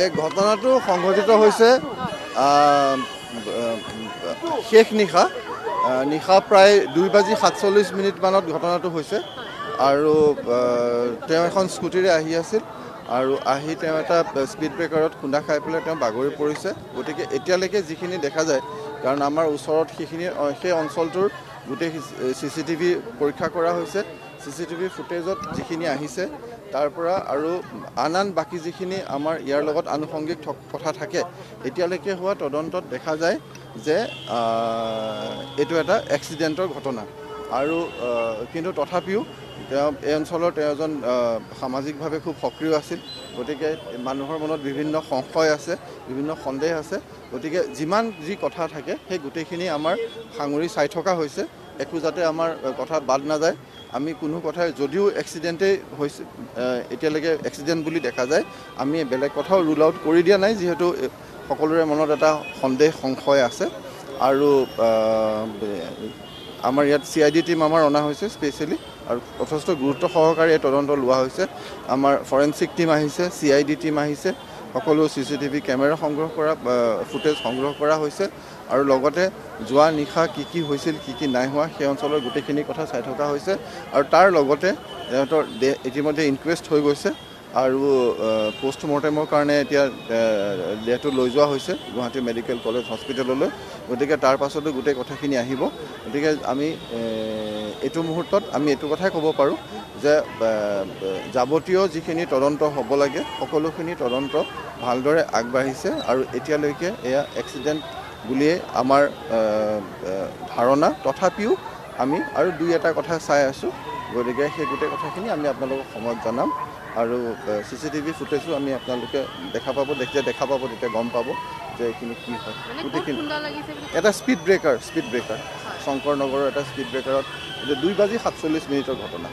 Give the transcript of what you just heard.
এই ঘটনাটো সংঘটিত হৈছে শেষ নিশা প্ৰায় 2:47 মানত ঘটনাটো হৈছে আৰু তেওঁ এখন স্কুটিৰে আহি আছিল আৰু আহি তেওঁ এটা স্পীড ব্ৰেকাৰত খুন্দা খাই পেলাই তেওঁ বাগৰি পৰিছে। গতিকে এতিয়ালৈকে যিখিনি দেখা যায়, কাৰণ আমাৰ ওচৰত সেই অঞ্চলটোৰ গোটেই CCTV পৰীক্ষা কৰা হৈছে। CCTV ফুটেজত যিখিনি আহিছে তাৰ পৰা আৰু আন বাকী যিখিনি আমাৰ ইয়াৰ লগত আনুষংগিক কথা থাকে, এতিয়ালৈকে হোৱা তদন্তত দেখা যায় যে এইটো এটা এক্সিডেণ্টৰ ঘটনা। আৰু কিন্তু তথাপিও এই অঞ্চলৰ তেওঁ এজন সামাজিকভাৱে খুব সক্ৰিয় আছিল। গতিকে মানুহৰ মনত বিভিন্ন সংশয় আছে, বিভিন্ন সন্দেহ আছে। গতিকে যিমান যি কথা থাকে সেই গোটেইখিনি আমাৰ সাঙুৰি চাই থকা হৈছে, একো যাতে আমাৰ কথা বাদ নাযায়। আমি কোনো কথাই যদিও এক্সিডেণ্টেই হৈছে, এতিয়ালৈকে এক্সিডেণ্ট বুলি দেখা যায়, আমি বেলেগ কথাও ৰুল আউট কৰি দিয়া নাই, যিহেতু সকলোৰে মনত এটা সন্দেহ সংশয় আছে। আৰু আমাৰ ইয়াত CID টিম আমাৰ অনা হৈছে স্পেচিয়েলি, আৰু যথেষ্ট গুৰুত্ব সহকাৰে এই তদন্ত লোৱা হৈছে। আমাৰ ফৰেনচিক টিম আহিছে, CID টিম আহিছে, সকলো CCTV কেমেৰা সংগ্ৰহ কৰা, ফুটেজ সংগ্ৰহ কৰা হৈছে। আৰু লগতে যোৱা নিশা কি হৈছিল, কি নাই হোৱা, সেই অঞ্চলৰ গোটেইখিনি কথা চাই থকা হৈছে। আৰু তাৰ লগতে সিহঁতৰ ইতিমধ্যে ইনকুৱেষ্ট হৈ গৈছে আৰু পষ্টমৰ্টেমৰ কাৰণে এতিয়া দেহটো লৈ যোৱা হৈছে গুৱাহাটী মেডিকেল কলেজ হস্পিটেললৈ। গতিকে তাৰ পাছতো গোটেই কথাখিনি আহিব। গতিকে আমি এইটো মুহূৰ্তত আমি এইটো কথাই ক'ব পাৰোঁ যে যাৱতীয় যিখিনি তদন্ত হ'ব লাগে, সকলোখিনি তদন্ত ভালদৰে আগবাঢ়িছে আৰু এতিয়ালৈকে এয়া এক্সিডেণ্ট বুলিয়ে আমাৰ ধাৰণা। তথাপিও আমি আৰু দুই এটা কথা চাই আছোঁ। গতিকে সেই গোটেই কথাখিনি আমি আপোনালোকক সময়ত জনাম। আৰু CCTV ফুটেজো আমি আপোনালোকে দেখা পাব, তেতিয়া গম পাব যে এইখিনি কি হয়। গোটেইখিনি এটা স্পীড ব্ৰেকাৰ শংকৰ নগৰৰ এটা স্পীড ব্ৰেকাৰত 2:47 ঘটনা।